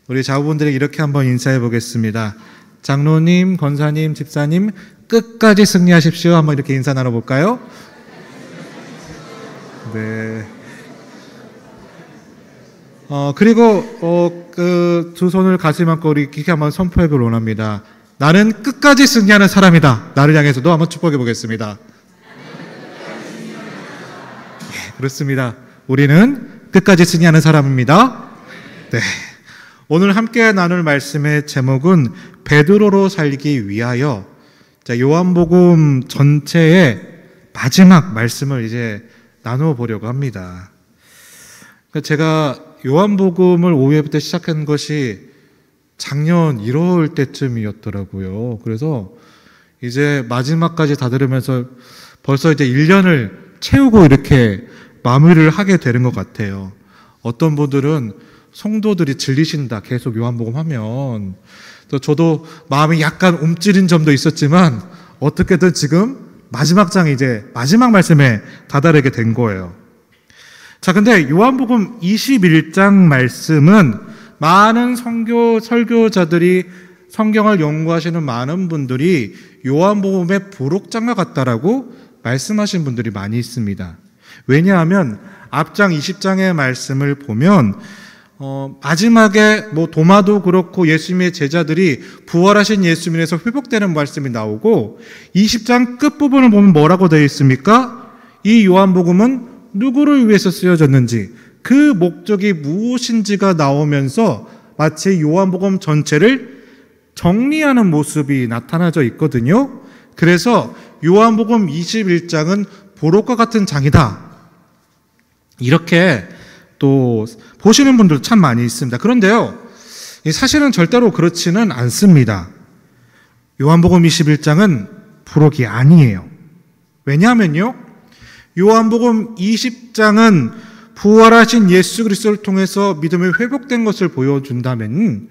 우리 자부분들에게 이렇게 한번 인사해 보겠습니다. 장로님, 권사님, 집사님, 끝까지 승리하십시오. 한번 이렇게 인사 나눠볼까요? 네. 그리고 그 두 손을 가슴 안고 우리 이렇게 한번 선포하기를 원합니다. 나는 끝까지 승리하는 사람이다. 나를 향해서도 한번 축복해 보겠습니다. 네, 그렇습니다. 우리는 끝까지 승리하는 사람입니다. 네. 오늘 함께 나눌 말씀의 제목은 베드로로 살기 위하여. 자, 요한복음 전체의 마지막 말씀을 이제 나누어 보려고 합니다. 제가 요한복음을 5회부터 시작한 것이 작년 1월 때쯤이었더라고요. 그래서 이제 마지막까지 다 들으면서 벌써 이제 1년을 채우고 이렇게 마무리를 하게 되는 것 같아요. 어떤 분들은 성도들이 질리신다, 계속 요한복음 하면. 저도 마음이 약간 움츠린 점도 있었지만 어떻게든 지금 마지막 장이 이제 마지막 말씀에 다다르게 된 거예요. 자, 근데 요한복음 21장 말씀은 많은 설교자들이, 성경을 연구하시는 많은 분들이 요한복음의 부록장과 같다라고 말씀하신 분들이 많이 있습니다. 왜냐하면 앞장 20장의 말씀을 보면 마지막에 도마도 그렇고 예수님의 제자들이 부활하신 예수님에서 회복되는 말씀이 나오고 20장 끝부분을 보면 뭐라고 되어 있습니까? 이 요한복음은 누구를 위해서 쓰여졌는지, 그 목적이 무엇인지가 나오면서 마치 요한복음 전체를 정리하는 모습이 나타나져 있거든요. 그래서 요한복음 21장은 보록과 같은 장이다, 이렇게 또 보시는 분들 참 많이 있습니다. 그런데요, 사실은 절대로 그렇지는 않습니다. 요한복음 21장은 부록이 아니에요. 왜냐하면요, 요한복음 20장은 부활하신 예수 그리스도를 통해서 믿음이 회복된 것을 보여준다면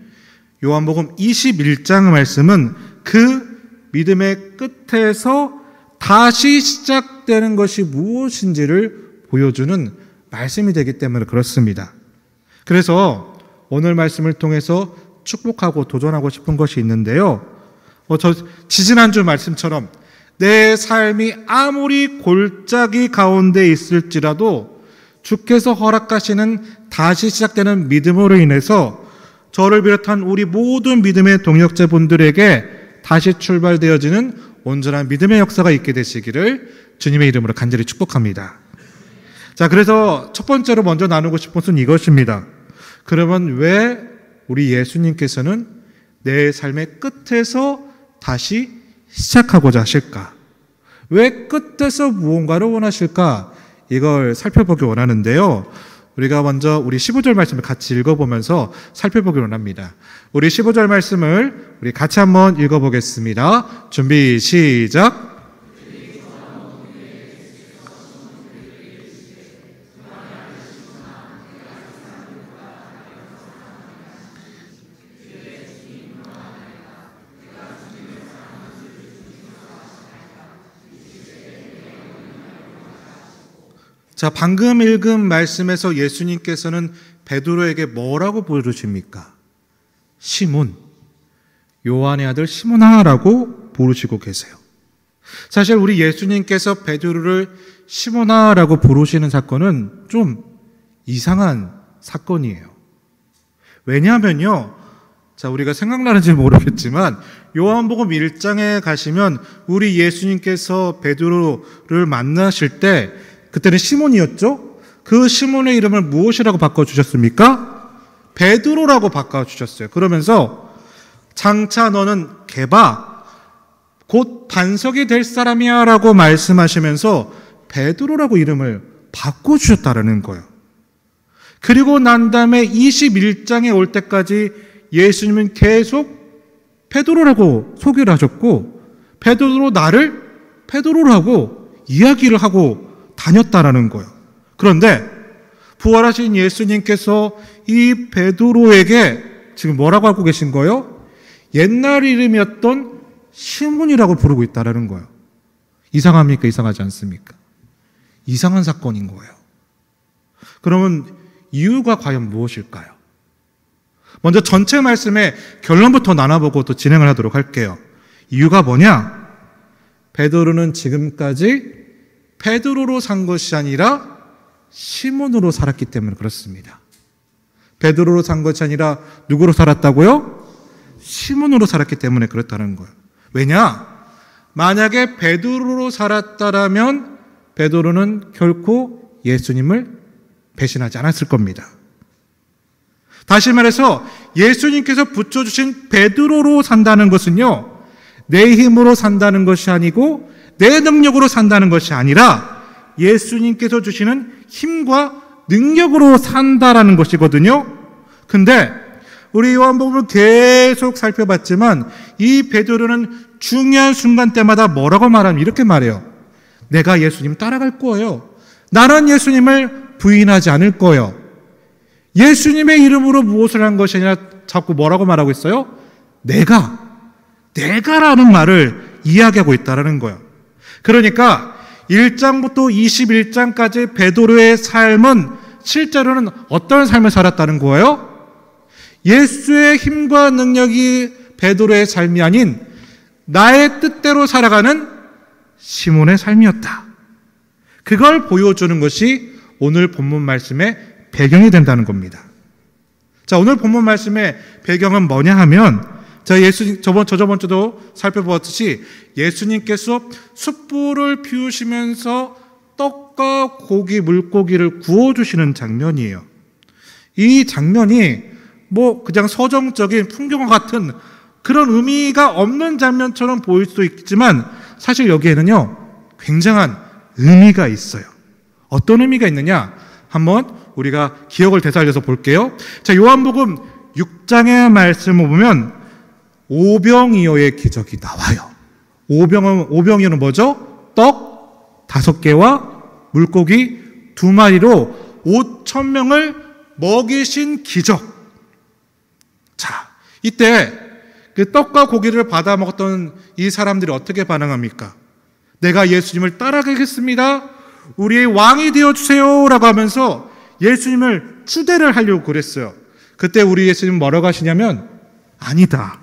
요한복음 21장의 말씀은 그 믿음의 끝에서 다시 시작되는 것이 무엇인지를 보여주는 말씀이 되기 때문에 그렇습니다. 그래서 오늘 말씀을 통해서 축복하고 도전하고 싶은 것이 있는데요. 지지난주 말씀처럼 내 삶이 아무리 골짜기 가운데 있을지라도 주께서 허락하시는 다시 시작되는 믿음으로 인해서 저를 비롯한 우리 모든 믿음의 동역자분들에게 다시 출발되어지는 온전한 믿음의 역사가 있게 되시기를 주님의 이름으로 간절히 축복합니다. 자, 그래서 첫 번째로 먼저 나누고 싶은 것은 이것입니다. 그러면 왜 우리 예수님께서는 내 삶의 끝에서 다시 시작하고자 하실까? 왜 끝에서 무언가를 원하실까? 이걸 살펴보기 원하는데요. 우리가 먼저 우리 15절 말씀을 같이 읽어보면서 살펴보기 원합니다. 우리 15절 말씀을 우리 같이 한번 읽어보겠습니다. 준비, 시작! 자, 방금 읽은 말씀에서 예수님께서는 베드로에게 뭐라고 부르십니까? 시몬, 요한의 아들 시몬아라고 부르시고 계세요. 사실 우리 예수님께서 베드로를 시몬아라고 부르시는 사건은 좀 이상한 사건이에요. 왜냐하면요, 자, 우리가 생각나는지 모르겠지만 요한복음 1장에 가시면 우리 예수님께서 베드로를 만나실 때 그때는 시몬이었죠? 그 시몬의 이름을 무엇이라고 바꿔주셨습니까? 베드로라고 바꿔주셨어요. 그러면서 장차 너는 게바, 곧 반석이 될 사람이야 라고 말씀하시면서 베드로라고 이름을 바꿔주셨다라는 거예요. 그리고 난 다음에 21장에 올 때까지 예수님은 계속 베드로라고 소개를 하셨고 베드로 나를 베드로라고 이야기를 하고 다녔다라는 거예요. 그런데 부활하신 예수님께서 이 베드로에게 지금 뭐라고 하고 계신 거예요? 옛날 이름이었던 시몬이라고 부르고 있다라는 거예요. 이상합니까? 이상하지 않습니까? 이상한 사건인 거예요. 그러면 이유가 과연 무엇일까요? 먼저 전체 말씀의 결론부터 나눠보고 또 진행을 하도록 할게요. 이유가 뭐냐? 베드로는 지금까지 베드로로 산 것이 아니라 시몬으로 살았기 때문에 그렇습니다. 베드로로 산 것이 아니라 누구로 살았다고요? 시몬으로 살았기 때문에 그렇다는 거예요. 왜냐? 만약에 베드로로 살았다라면 베드로는 결코 예수님을 배신하지 않았을 겁니다. 다시 말해서 예수님께서 붙여주신 베드로로 산다는 것은요, 내 힘으로 산다는 것이 아니고 내 능력으로 산다는 것이 아니라 예수님께서 주시는 힘과 능력으로 산다라는 것이거든요. 근데 우리 요한복음을 계속 살펴봤지만 이 베드로는 중요한 순간 때마다 뭐라고 말하면 이렇게 말해요. 내가 예수님 따라갈 거예요. 나는 예수님을 부인하지 않을 거예요. 예수님의 이름으로 무엇을 한 것이 아니라 자꾸 뭐라고 말하고 있어요? 내가라는 말을 이야기하고 있다는 거예요. 그러니까 1장부터 21장까지 베드로의 삶은 실제로는 어떤 삶을 살았다는 거예요? 예수의 힘과 능력이 베드로의 삶이 아닌 나의 뜻대로 살아가는 시몬의 삶이었다. 그걸 보여주는 것이 오늘 본문 말씀의 배경이 된다는 겁니다. 자, 오늘 본문 말씀의 배경은 뭐냐 하면 저번 주도 살펴보았듯이 예수님께서 숯불을 피우시면서 떡과 고기, 물고기를 구워주시는 장면이에요. 이 장면이 그냥 서정적인 풍경과 같은 그런 의미가 없는 장면처럼 보일 수도 있지만 사실 여기에는요, 굉장한 의미가 있어요. 어떤 의미가 있느냐? 한번 우리가 기억을 되살려서 볼게요. 자, 요한복음 6장의 말씀을 보면 오병이어의 기적이 나와요. 오병이어는 뭐죠? 떡 5개와 물고기 2마리로 5,000명을 먹이신 기적. 자, 이때 그 떡과 고기를 받아 먹었던 이 사람들이 어떻게 반응합니까? 내가 예수님을 따라가겠습니다. 우리의 왕이 되어주세요 라고 하면서 예수님을 추대를 하려고 그랬어요. 그때 우리 예수님 뭐라고 하시냐면, 아니다.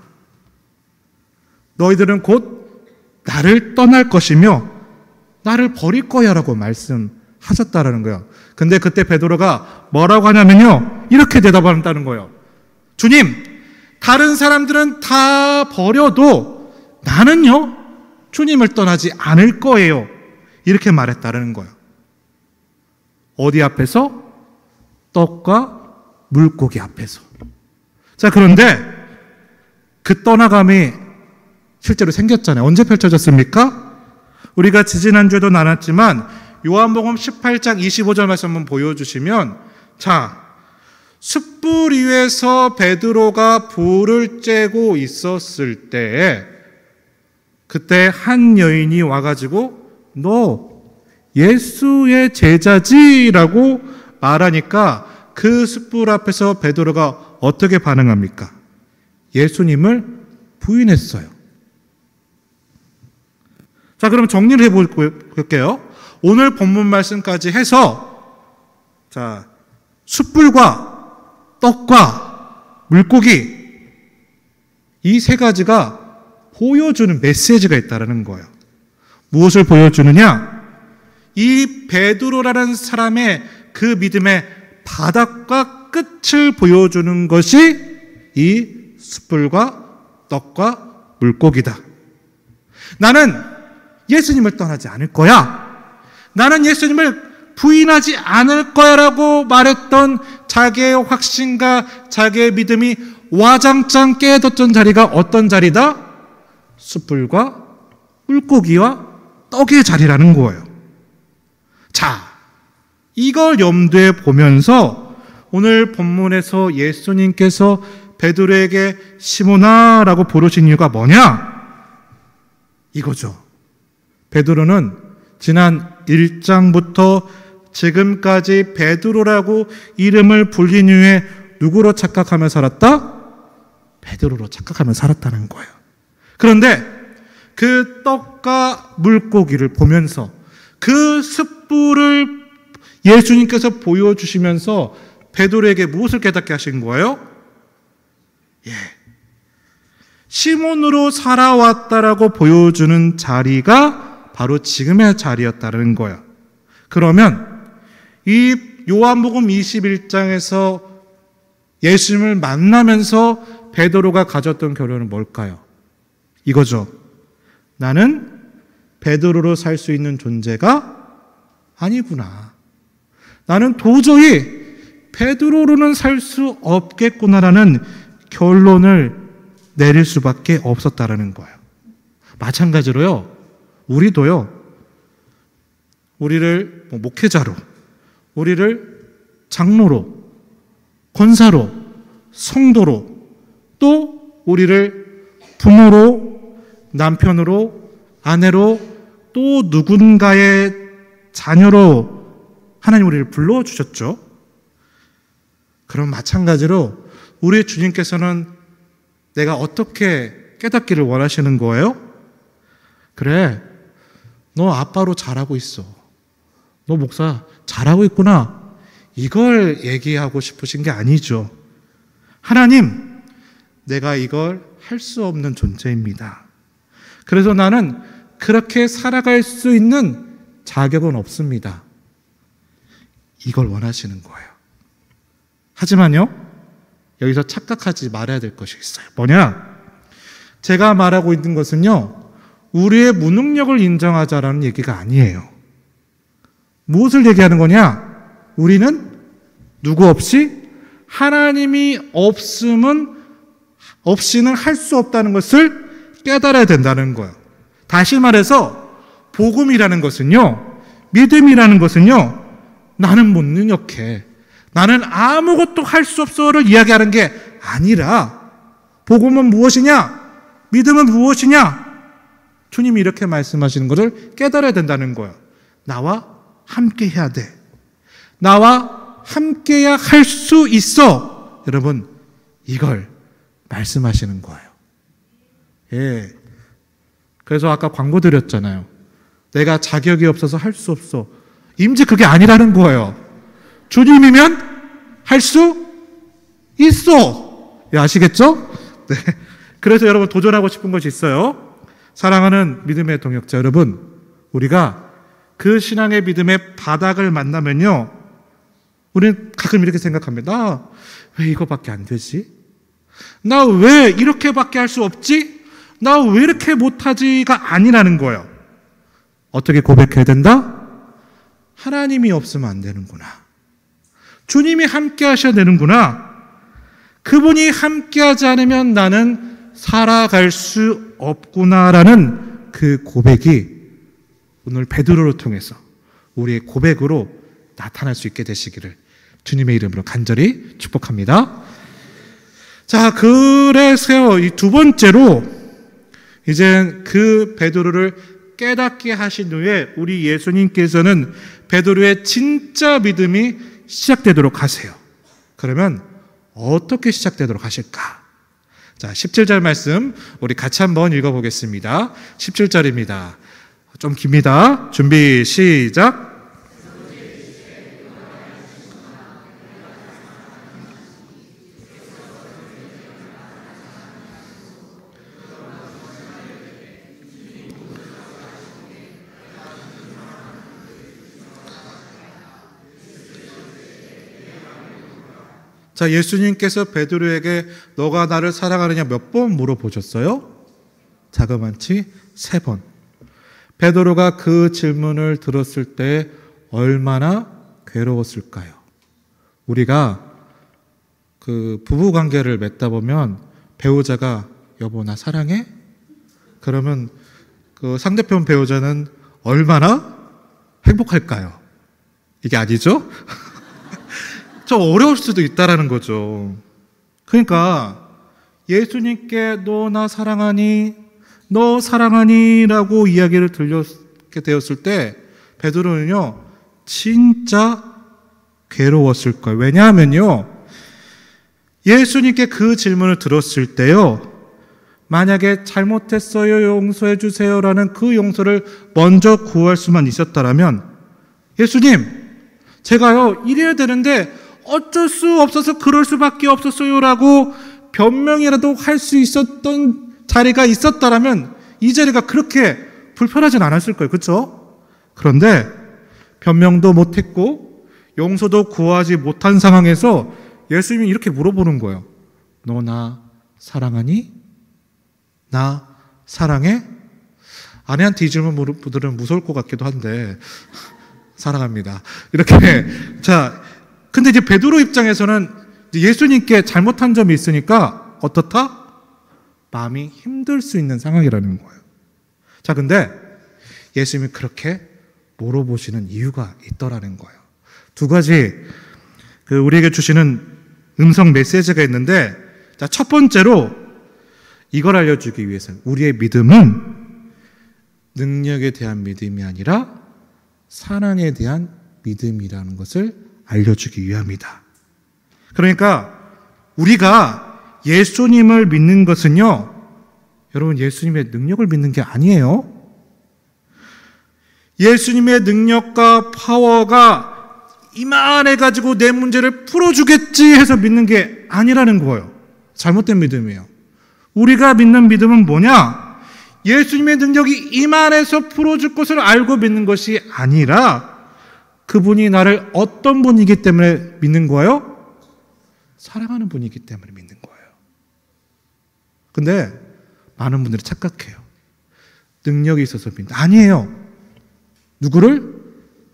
너희들은 곧 나를 떠날 것이며 나를 버릴 거야 라고 말씀하셨다라는 거예요. 근데 그때 베드로가 뭐라고 하냐면요, 이렇게 대답한다는 거예요. 주님, 다른 사람들은 다 버려도 나는요, 주님을 떠나지 않을 거예요. 이렇게 말했다는 거예요. 어디 앞에서? 떡과 물고기 앞에서. 자, 그런데 그 떠나감이 실제로 생겼잖아요. 언제 펼쳐졌습니까? 우리가 지지난주에도 나눴지만 요한복음 18장 25절 말씀 한번 보여주시면, 자, 숯불 위에서 베드로가 불을 쬐고 있었을 때에 그때 한 여인이 와가지고 너 예수의 제자지라고 말하니까 그 숯불 앞에서 베드로가 어떻게 반응합니까? 예수님을 부인했어요. 자, 그럼 정리를 해볼게요. 오늘 본문 말씀까지 해서, 자, 숯불과 떡과 물고기, 이 세 가지가 보여주는 메시지가 있다는 거예요. 무엇을 보여주느냐? 이 베드로라는 사람의 그 믿음의 바닥과 끝을 보여주는 것이 이 숯불과 떡과 물고기다. 나는 예수님을 떠나지 않을 거야. 나는 예수님을 부인하지 않을 거야 라고 말했던 자기의 확신과 자기의 믿음이 와장창 깨졌던 자리가 어떤 자리다? 숯불과 물고기와 떡의 자리라는 거예요. 자, 이걸 염두에 보면서 오늘 본문에서 예수님께서 베드로에게 시몬아 라고 부르신 이유가 뭐냐? 이거죠. 베드로는 지난 1장부터 지금까지 베드로라고 이름을 불린 이후에 누구로 착각하며 살았다? 베드로로 착각하며 살았다는 거예요. 그런데 그 떡과 물고기를 보면서 그 숯불을 예수님께서 보여주시면서 베드로에게 무엇을 깨닫게 하신 거예요? 예. 시몬으로 살아왔다라고 보여주는 자리가 바로 지금의 자리였다는 거예요. 그러면 이 요한복음 21장에서 예수님을 만나면서 베드로가 가졌던 결론은 뭘까요? 이거죠. 나는 베드로로 살 수 있는 존재가 아니구나. 나는 도저히 베드로로는 살 수 없겠구나라는 결론을 내릴 수밖에 없었다라는 거예요. 마찬가지로요, 우리도요, 우리를 목회자로, 우리를 장로로, 권사로, 성도로, 또 우리를 부모로, 남편으로, 아내로, 또 누군가의 자녀로 하나님 우리를 불러주셨죠. 그럼 마찬가지로 우리 주님께서는 내가 어떻게 깨닫기를 원하시는 거예요? 그래, 너 아빠로 잘하고 있어. 너 목사 잘하고 있구나. 이걸 얘기하고 싶으신 게 아니죠. 하나님, 내가 이걸 할 수 없는 존재입니다. 그래서 나는 그렇게 살아갈 수 있는 자격은 없습니다. 이걸 원하시는 거예요. 하지만요, 여기서 착각하지 말아야 될 것이 있어요. 뭐냐? 제가 말하고 있는 것은요, 우리의 무능력을 인정하자라는 얘기가 아니에요. 무엇을 얘기하는 거냐? 우리는 누구 없이 하나님이 없이는 할 수 없다는 것을 깨달아야 된다는 거예요. 다시 말해서 복음이라는 것은요, 믿음이라는 것은요, 나는 못 능력해, 나는 아무것도 할 수 없어를 이야기하는 게 아니라, 복음은 무엇이냐? 믿음은 무엇이냐? 주님이 이렇게 말씀하시는 것을 깨달아야 된다는 거예요. 나와 함께 해야 돼. 나와 함께야 할 수 있어. 여러분, 이걸 말씀하시는 거예요. 예. 그래서 아까 광고 드렸잖아요. 내가 자격이 없어서 할 수 없어. 임지 그게 아니라는 거예요. 주님이면 할 수 있어. 예, 아시겠죠? 네. 그래서 여러분 도전하고 싶은 것이 있어요. 사랑하는 믿음의 동역자 여러분, 우리가 그 신앙의 믿음의 바닥을 만나면요, 우리는 가끔 이렇게 생각합니다. 나 왜 이거밖에 안 되지? 나 왜 이렇게밖에 할 수 없지? 나 왜 이렇게 못하지가 아니라는 거예요. 어떻게 고백해야 된다? 하나님이 없으면 안 되는구나. 주님이 함께 하셔야 되는구나. 그분이 함께 하지 않으면 나는 살아갈 수 없구나라는 그 고백이 오늘 베드로를 통해서 우리의 고백으로 나타날 수 있게 되시기를 주님의 이름으로 간절히 축복합니다. 자, 그래서 이 두 번째로 이제 그 베드로를 깨닫게 하신 후에 우리 예수님께서는 베드로의 진짜 믿음이 시작되도록 하세요. 그러면 어떻게 시작되도록 하실까? 자, 17절 말씀 우리 같이 한번 읽어보겠습니다. 17절입니다. 좀 깁니다. 준비 시작. 자, 예수님께서 베드로에게 너가 나를 사랑하느냐 몇 번 물어보셨어요? 자그만치 3번. 베드로가 그 질문을 들었을 때 얼마나 괴로웠을까요? 우리가 그 부부 관계를 맺다 보면 배우자가 여보 나 사랑해? 그러면 그 상대편 배우자는 얼마나 행복할까요? 이게 아니죠? 좀 어려울 수도 있다라는 거죠. 그러니까 예수님께 너 나 사랑하니? 너 사랑하니? 라고 이야기를 들렸게 되었을 때 베드로는요 진짜 괴로웠을 거예요. 왜냐하면요 예수님께 그 질문을 들었을 때요 만약에 잘못했어요 용서해 주세요라는 그 용서를 먼저 구할 수만 있었다라면 예수님 제가요 이래야 되는데 어쩔 수 없어서 그럴 수밖에 없었어요 라고 변명이라도 할 수 있었던 자리가 있었다라면 이 자리가 그렇게 불편하진 않았을 거예요. 그렇죠? 그런데 변명도 못했고 용서도 구하지 못한 상황에서 예수님이 이렇게 물어보는 거예요. 너 나 사랑하니? 나 사랑해? 아내한테 이 질문 들으면 무서울 것 같기도 한데 사랑합니다. 이렇게 자, 근데 이제 베드로 입장에서는 예수님께 잘못한 점이 있으니까 어떻다? 마음이 힘들 수 있는 상황이라는 거예요. 자, 근데 예수님이 그렇게 물어보시는 이유가 있더라는 거예요. 두 가지 우리에게 주시는 음성 메시지가 있는데, 자, 첫 번째로 이걸 알려주기 위해서 우리의 믿음은 능력에 대한 믿음이 아니라 사랑에 대한 믿음이라는 것을 알려주기 위함이다. 그러니까 우리가 예수님을 믿는 것은요, 여러분, 예수님의 능력을 믿는 게 아니에요. 예수님의 능력과 파워가 이만해가지고 내 문제를 풀어주겠지 해서 믿는 게 아니라는 거예요. 잘못된 믿음이에요. 우리가 믿는 믿음은 뭐냐? 예수님의 능력이 이만해서 풀어줄 것을 알고 믿는 것이 아니라 그분이 나를 어떤 분이기 때문에 믿는 거예요? 사랑하는 분이기 때문에 믿는 거예요. 근데 많은 분들이 착각해요. 능력이 있어서 믿는다. 아니에요. 누구를?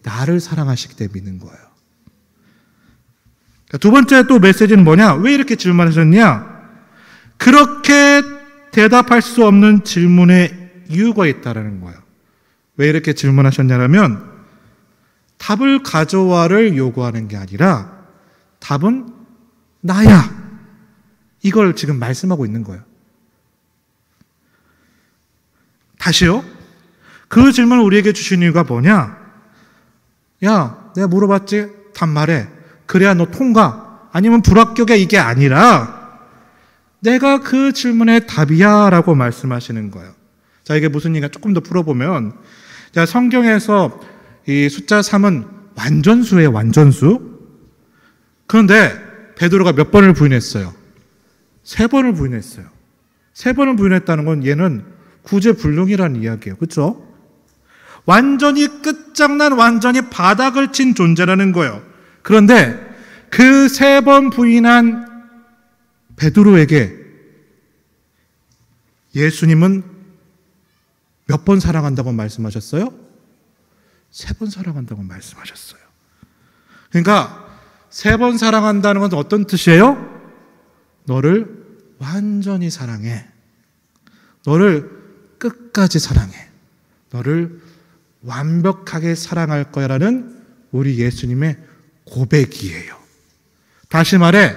나를 사랑하시기 때문에 믿는 거예요. 두 번째 또 메시지는 뭐냐? 왜 이렇게 질문하셨냐? 그렇게 대답할 수 없는 질문에 이유가 있다는 거예요. 왜 이렇게 질문하셨냐면 답을 가져와를 요구하는 게 아니라 답은 나야. 이걸 지금 말씀하고 있는 거예요. 다시요. 그 질문을 우리에게 주신 이유가 뭐냐? 야, 내가 물어봤지? 답 말해. 그래야 너 통과. 아니면 불합격이야. 이게 아니라 내가 그 질문의 답이야 라고 말씀하시는 거예요. 자, 이게 무슨 얘기가 조금 더 풀어보면, 자, 성경에서 이 숫자 3은 완전수예요. 완전수. 그런데 베드로가 몇 번을 부인했어요? 3번을 부인했어요. 3번을 부인했다는 건 얘는 구제불능이라는 이야기예요. 그렇죠? 완전히 끝장난, 완전히 바닥을 친 존재라는 거예요. 그런데 그 3번 부인한 베드로에게 예수님은 몇 번 사랑한다고 말씀하셨어요? 3번 사랑한다고 말씀하셨어요. 그러니까 3번 사랑한다는 건 어떤 뜻이에요? 너를 완전히 사랑해. 너를 끝까지 사랑해. 너를 완벽하게 사랑할 거야 라는 우리 예수님의 고백이에요. 다시 말해,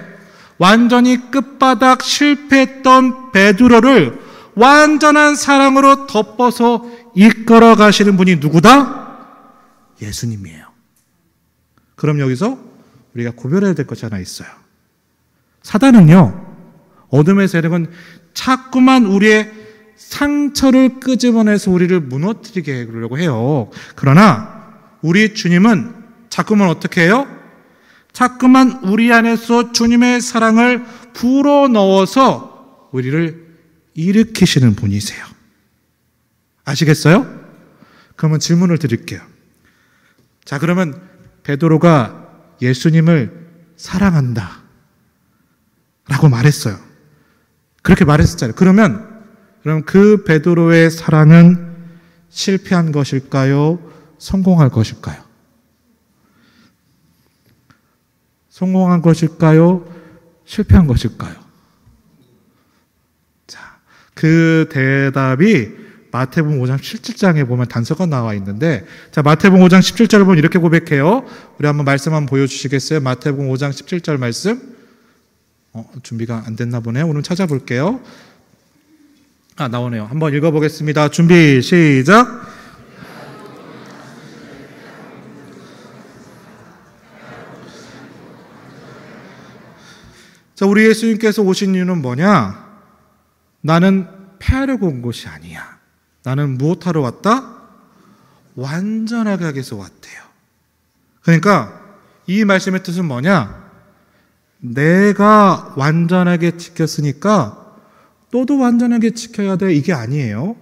완전히 끝바닥 실패했던 베드로를 완전한 사랑으로 덮어서 이끌어 가시는 분이 누구다? 예수님이에요. 그럼 여기서 우리가 구별해야 될 것이 하나 있어요. 사단은요, 어둠의 세력은 자꾸만 우리의 상처를 끄집어내서 우리를 무너뜨리게 하려고 해요. 그러나 우리 주님은 자꾸만 어떻게 해요? 자꾸만 우리 안에서 주님의 사랑을 불어넣어서 우리를 일으키시는 분이세요. 아시겠어요? 그러면 질문을 드릴게요. 자, 그러면 베드로가 예수님을 사랑한다 라고 말했어요. 그렇게 말했었잖아요. 그럼 그 베드로의 사랑은 실패한 것일까요? 성공할 것일까요? 성공한 것일까요? 실패한 것일까요? 자, 그 대답이 마태복음 5장 17장에 보면 단서가 나와 있는데, 자, 마태복음 5장 17절을 보면 이렇게 고백해요. 우리 한번 말씀 한번 보여주시겠어요? 마태복음 5장 17절 말씀. 준비가 안 됐나 보네요. 오늘 찾아볼게요. 나오네요. 한번 읽어보겠습니다. 준비, 시작. 자, 우리 예수님께서 오신 이유는 뭐냐? 나는 패하려고 온 것이 아니야. 나는 무엇하러 왔다? 완전하게 하기 위해서 왔대요. 그러니까 이 말씀의 뜻은 뭐냐? 내가 완전하게 지켰으니까 너도 완전하게 지켜야 돼, 이게 아니에요.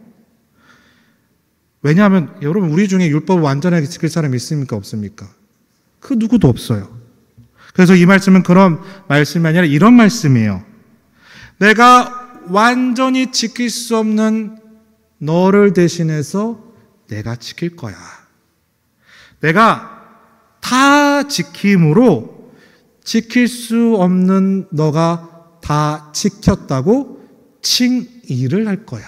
왜냐하면 여러분, 우리 중에 율법을 완전하게 지킬 사람이 있습니까? 없습니까? 그 누구도 없어요. 그래서 이 말씀은 그런 말씀이 아니라 이런 말씀이에요. 내가 완전히 지킬 수 없는 너를 대신해서 내가 지킬 거야. 내가 다 지킴으로 지킬 수 없는 너가 다 지켰다고 칭의를 할 거야.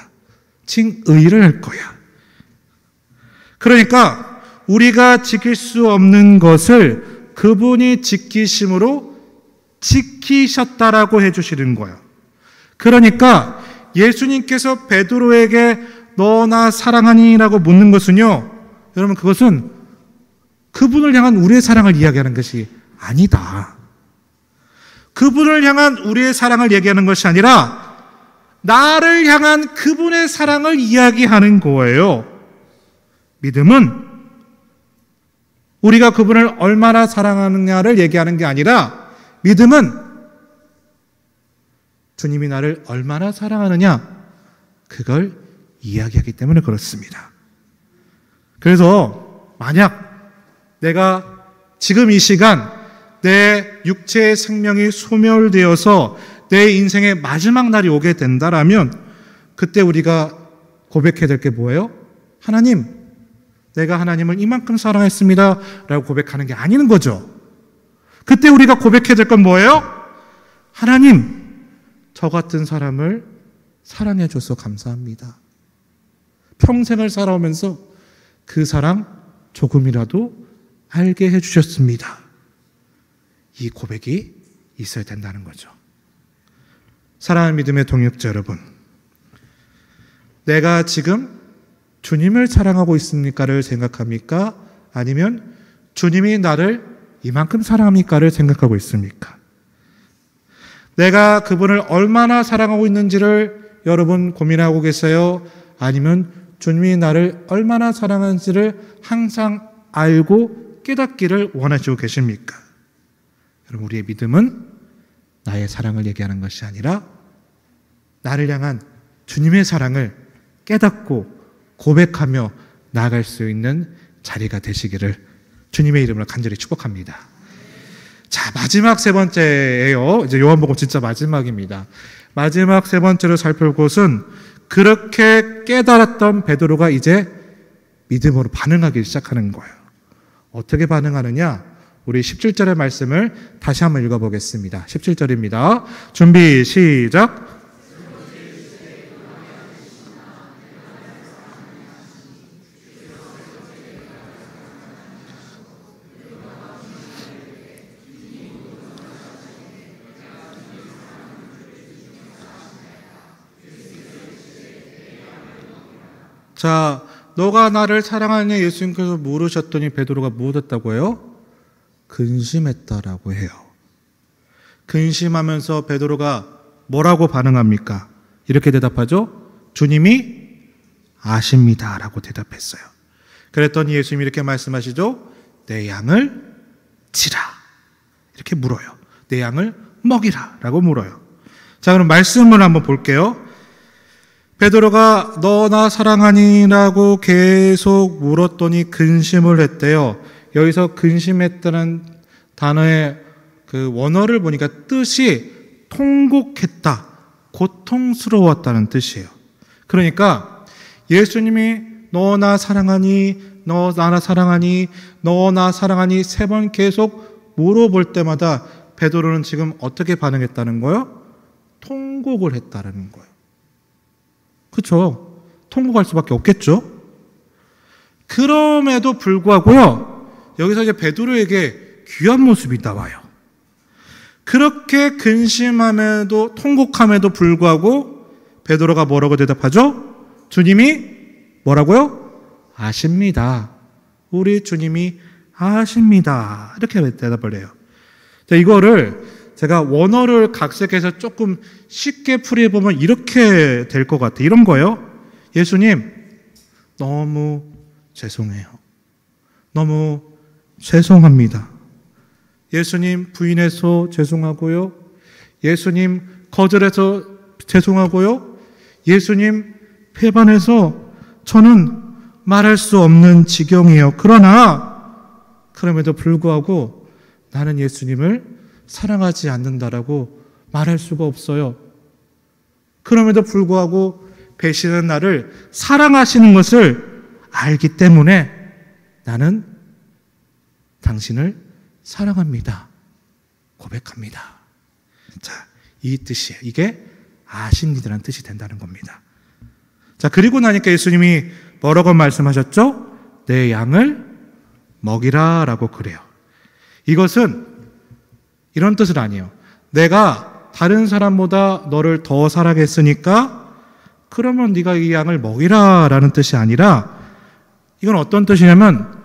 칭의를 할 거야. 그러니까 우리가 지킬 수 없는 것을 그분이 지키심으로 지키셨다라고 해주시는 거예요. 그러니까 예수님께서 베드로에게 너 나 사랑하니라고 묻는 것은요, 여러분, 그것은 그분을 향한 우리의 사랑을 이야기하는 것이 아니다. 그분을 향한 우리의 사랑을 얘기하는 것이 아니라 나를 향한 그분의 사랑을 이야기하는 거예요. 믿음은 우리가 그분을 얼마나 사랑하느냐를 얘기하는 게 아니라, 믿음은 주님이 나를 얼마나 사랑하느냐, 그걸 이야기하기 때문에 그렇습니다. 그래서 만약 내가 지금 이 시간 내 육체의 생명이 소멸되어서 내 인생의 마지막 날이 오게 된다라면 그때 우리가 고백해야 될 게 뭐예요? 하나님, 내가 하나님을 이만큼 사랑했습니다 라고 고백하는 게 아닌 거죠. 그때 우리가 고백해야 될 건 뭐예요? 하나님, 저 같은 사람을 사랑해 줘서 감사합니다. 평생을 살아오면서 그 사랑 조금이라도 알게 해주셨습니다. 이 고백이 있어야 된다는 거죠. 사랑하는 믿음의 동역자 여러분, 내가 지금 주님을 사랑하고 있습니까를 생각합니까? 아니면 주님이 나를 이만큼 사랑합니까를 생각하고 있습니까? 내가 그분을 얼마나 사랑하고 있는지를 여러분 고민하고 계세요? 아니면 주님이 나를 얼마나 사랑하는지를 항상 알고 깨닫기를 원하시고 계십니까? 여러분, 우리의 믿음은 나의 사랑을 얘기하는 것이 아니라 나를 향한 주님의 사랑을 깨닫고 고백하며 나아갈 수 있는 자리가 되시기를 주님의 이름으로 간절히 축복합니다. 자, 마지막 세 번째예요. 이제 요한복음 진짜 마지막입니다. 마지막 세 번째로 살펴볼 것은 그렇게 깨달았던 베드로가 이제 믿음으로 반응하기 시작하는 거예요. 어떻게 반응하느냐? 우리 17절의 말씀을 다시 한번 읽어보겠습니다. 17절입니다. 준비, 시작. 자, 너가 나를 사랑하느냐 예수님께서 물으셨더니 베드로가 무엇했다고 해요? 근심했다라고 해요. 근심하면서 베드로가 뭐라고 반응합니까? 이렇게 대답하죠. 주님이 아십니다라고 대답했어요. 그랬더니 예수님이 이렇게 말씀하시죠. 내 양을 치라. 이렇게 물어요. 내 양을 먹이라 라고 물어요. 자, 그럼 말씀을 한번 볼게요. 베드로가 너 나 사랑하니라고 계속 물었더니 근심을 했대요. 여기서 근심했다는 단어의 그 원어를 보니까 뜻이 통곡했다, 고통스러웠다는 뜻이에요. 그러니까 예수님이 너 나 사랑하니, 너 나 사랑하니, 너 나 사랑하니 세 번 계속 물어볼 때마다 베드로는 지금 어떻게 반응했다는 거예요? 통곡을 했다는 거예요. 그렇죠? 통곡할 수밖에 없겠죠? 그럼에도 불구하고요, 여기서 이제 베드로에게 귀한 모습이 나와요. 그렇게 근심함에도 통곡함에도 불구하고 베드로가 뭐라고 대답하죠? 주님이 뭐라고요? 아십니다. 우리 주님이 아십니다. 이렇게 대답을 해요. 자, 이거를 제가 원어를 각색해서 조금 쉽게 풀이해보면 이렇게 될 것 같아요. 이런 거예요. 예수님, 너무 죄송해요. 너무 죄송합니다. 예수님 부인해서 죄송하고요. 예수님 거절해서 죄송하고요. 예수님 배반해서 저는 말할 수 없는 지경이에요. 그럼에도 불구하고 나는 예수님을 사랑하지 않는다라고 말할 수가 없어요. 그럼에도 불구하고 배신하는 나를 사랑하시는 것을 알기 때문에 나는 당신을 사랑합니다. 고백합니다. 자, 이 뜻이에요. 이게 아십니다라는 뜻이 된다는 겁니다. 자, 그리고 나니까 예수님이 뭐라고 말씀하셨죠? 내 양을 먹이라 라고 그래요. 이것은 이런 뜻은 아니에요. 내가 다른 사람보다 너를 더 사랑했으니까 그러면 네가 이 양을 먹이라 라는 뜻이 아니라 이건 어떤 뜻이냐면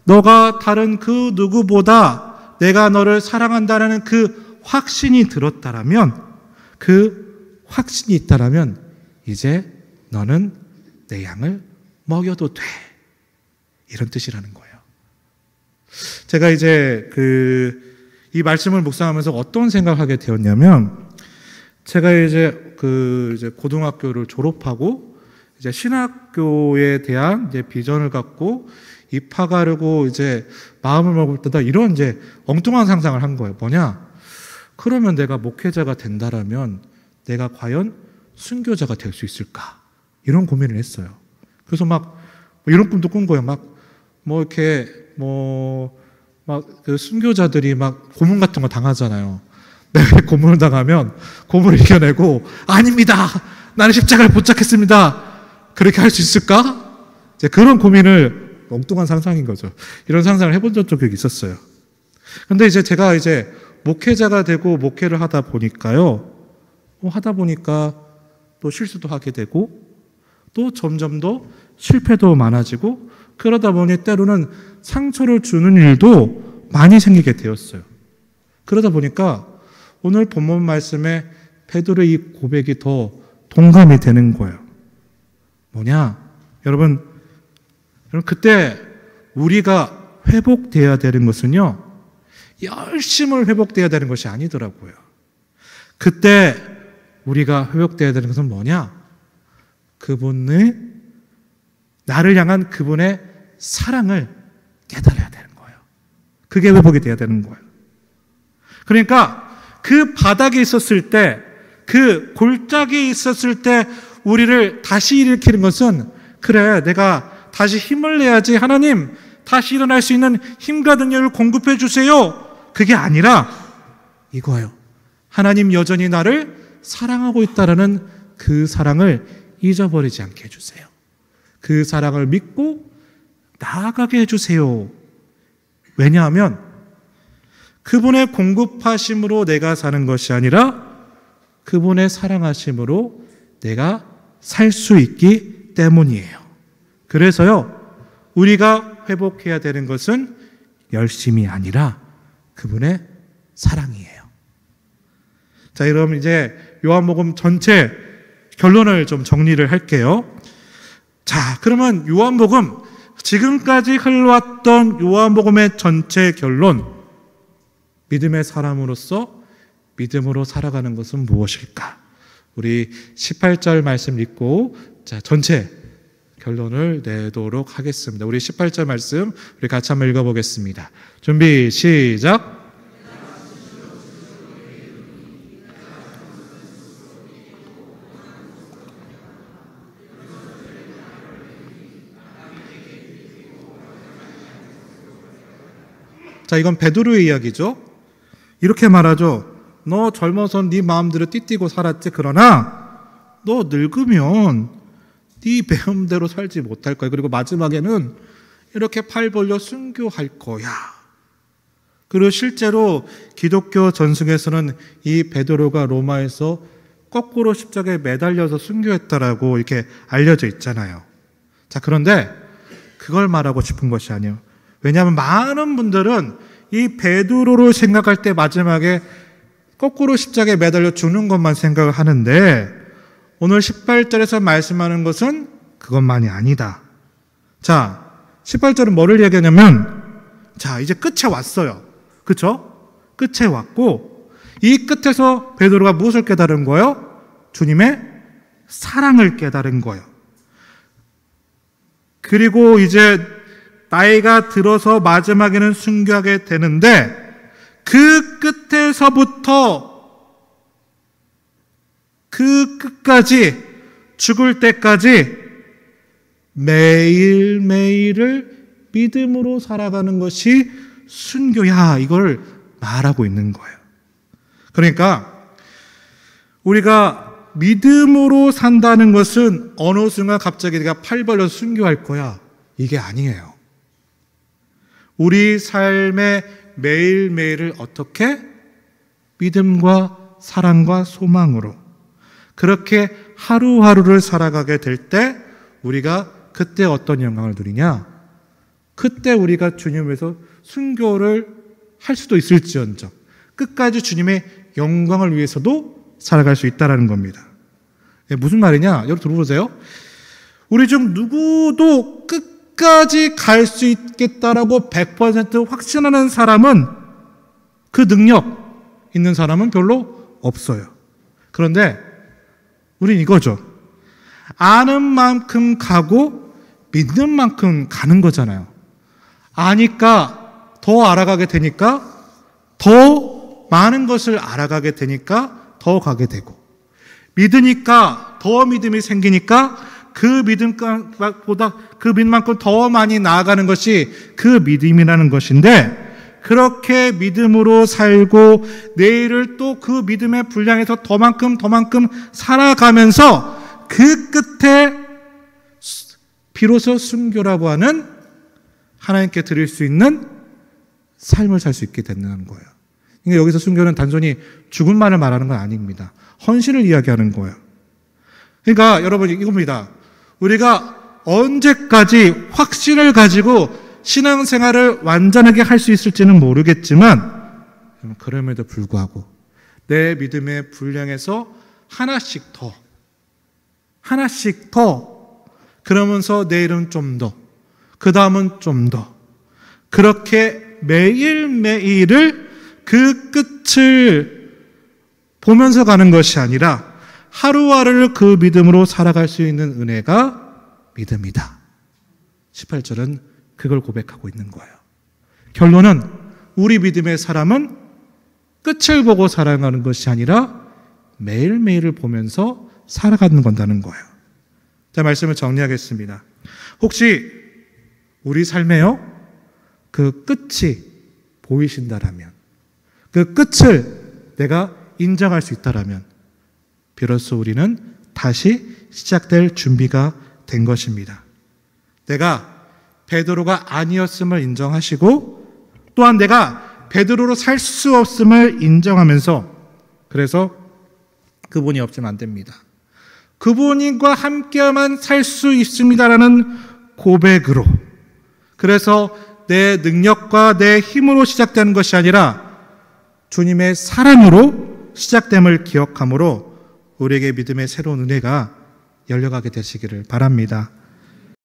너가 다른 그 누구보다 내가 너를 사랑한다라는 그 확신이 들었다라면 그 확신이 있다라면 이제 너는 내 양을 먹여도 돼. 이런 뜻이라는 거예요. 제가 이제 이 말씀을 묵상하면서 어떤 생각을 하게 되었냐면 제가 이제 고등학교를 졸업하고 이제 신학교에 대한 이제 비전을 갖고 입학하려고 이제 마음을 먹을 때다 이런 이제 엉뚱한 상상을 한 거예요. 뭐냐? 그러면 내가 목회자가 된다라면 내가 과연 순교자가 될 수 있을까? 이런 고민을 했어요. 그래서 막 이런 꿈도 꾼 거예요. 그 순교자들이 막 고문 같은 거 당하잖아요. 내가 고문을 당하면 고문을 이겨내고 아닙니다. 나는 십자가를 붙잡겠습니다. 그렇게 할 수 있을까? 이제 그런 고민을 엉뚱한 상상인 거죠. 이런 상상을 해본 적이 있었어요. 근데 이제 제가 이제 목회자가 되고 목회를 하다 보니까요. 하다 보니까 또 실수도 하게 되고 또 점점 더 실패도 많아지고 그러다 보니 때로는 상처를 주는 일도 많이 생기게 되었어요. 그러다 보니까 오늘 본문 말씀에 베드로의 이 고백이 더 동감이 되는 거예요. 뭐냐? 여러분 그때 우리가 회복되어야 되는 것은요. 열심을 회복되어야 되는 것이 아니더라고요. 그때 우리가 회복되어야 되는 것은 뭐냐? 그분의 나를 향한 그분의 사랑을 깨달아야 되는 거예요. 그게 회복이 되어야 되는 거예요. 그러니까 그 바닥에 있었을 때, 그 골짜기에 있었을 때 우리를 다시 일으키는 것은 그래, 내가 다시 힘을 내야지. 하나님, 다시 일어날 수 있는 힘과 능력을 공급해 주세요. 그게 아니라 이거예요. 하나님 여전히 나를 사랑하고 있다라는 그 사랑을 잊어버리지 않게 해주세요. 그 사랑을 믿고 나아가게 해주세요. 왜냐하면 그분의 공급하심으로 내가 사는 것이 아니라 그분의 사랑하심으로 내가 살 수 있기 때문이에요. 그래서요, 우리가 회복해야 되는 것은 열심이 아니라 그분의 사랑이에요. 자, 그럼 이제 요한복음 전체 결론을 좀 정리를 할게요. 자, 그러면 요한복음, 지금까지 흘러왔던 요한복음의 전체 결론, 믿음의 사람으로서 믿음으로 살아가는 것은 무엇일까? 우리 18절 말씀 읽고 자, 전체 결론을 내도록 하겠습니다. 우리 18절 말씀 우리 같이 한번 읽어보겠습니다. 준비 시작. 자, 이건 베드로의 이야기죠. 이렇게 말하죠. 너 젊어서 네 마음대로 띠띠고 살았지. 그러나 너 늙으면 네 배움대로 살지 못할 거야. 그리고 마지막에는 이렇게 팔 벌려 순교할 거야. 그리고 실제로 기독교 전승에서는 이 베드로가 로마에서 거꾸로 십자가에 매달려서 순교했다라고 이렇게 알려져 있잖아요. 자, 그런데 그걸 말하고 싶은 것이 아니에요. 왜냐하면 많은 분들은 이 베드로를 생각할 때 마지막에 거꾸로 십자가에 매달려 죽는 것만 생각을 하는데 오늘 18절에서 말씀하는 것은 그것만이 아니다. 자, 18절은 뭐를 얘기하냐면 자, 이제 끝에 왔어요. 그렇죠? 끝에 왔고, 이 끝에서 베드로가 무엇을 깨달은 거예요? 주님의 사랑을 깨달은 거예요. 그리고 이제 나이가 들어서 마지막에는 순교하게 되는데, 그 끝에서부터 그 끝까지, 죽을 때까지 매일매일을 믿음으로 살아가는 것이 순교야, 이걸 말하고 있는 거예요. 그러니까 우리가 믿음으로 산다는 것은 어느 순간 갑자기 내가 팔 벌려서 순교할 거야, 이게 아니에요. 우리 삶의 매일매일을 어떻게? 믿음과 사랑과 소망으로 그렇게 하루하루를 살아가게 될 때 우리가 그때 어떤 영광을 누리냐? 그때 우리가 주님에서 순교를 할 수도 있을지언정 끝까지 주님의 영광을 위해서도 살아갈 수 있다는 겁니다. 무슨 말이냐? 여러분 들어보세요. 우리 중 누구도 끝까지 갈 수 있겠다라고 100% 확신하는 사람은, 그 능력 있는 사람은 별로 없어요. 그런데 우린 이거죠. 아는 만큼 가고 믿는 만큼 가는 거잖아요. 아니까 더 알아가게 되니까, 더 많은 것을 알아가게 되니까 더 가게 되고, 믿으니까 더 믿음이 생기니까 그 믿음보다 그 믿음만큼 더 많이 나아가는 것이 그 믿음이라는 것인데, 그렇게 믿음으로 살고 내일을 또 그 믿음의 분량에서 더만큼 살아가면서 그 끝에 비로소 순교라고 하는 하나님께 드릴 수 있는 삶을 살 수 있게 된다는 거예요. 그러니까 여기서 순교는 단순히 죽음만을 말하는 건 아닙니다. 헌신을 이야기하는 거예요. 그러니까 여러분 이겁니다. 우리가 언제까지 확신을 가지고 신앙생활을 완전하게 할 수 있을지는 모르겠지만, 그럼에도 불구하고 내 믿음의 분량에서 하나씩 더, 그러면서 내일은 좀 더, 그 다음은 좀 더, 그렇게 매일매일을 그 끝을 보면서 가는 것이 아니라 하루하루를 그 믿음으로 살아갈 수 있는 은혜가 믿음이다. 18절은 그걸 고백하고 있는 거예요. 결론은 우리 믿음의 사람은 끝을 보고 살아가는 것이 아니라 매일매일을 보면서 살아가는 건다는 거예요. 자, 말씀을 정리하겠습니다. 혹시 우리 삶에요, 그 끝이 보이신다라면, 그 끝을 내가 인정할 수 있다라면 비로소 우리는 다시 시작될 준비가 된 것입니다. 내가 베드로가 아니었음을 인정하시고, 또한 내가 베드로로 살 수 없음을 인정하면서, 그래서 그분이 없으면 안 됩니다, 그분과 함께만 살 수 있습니다라는 고백으로, 그래서 내 능력과 내 힘으로 시작되는 것이 아니라 주님의 사랑으로 시작됨을 기억함으로 우리에게 믿음의 새로운 은혜가 열려가게 되시기를 바랍니다.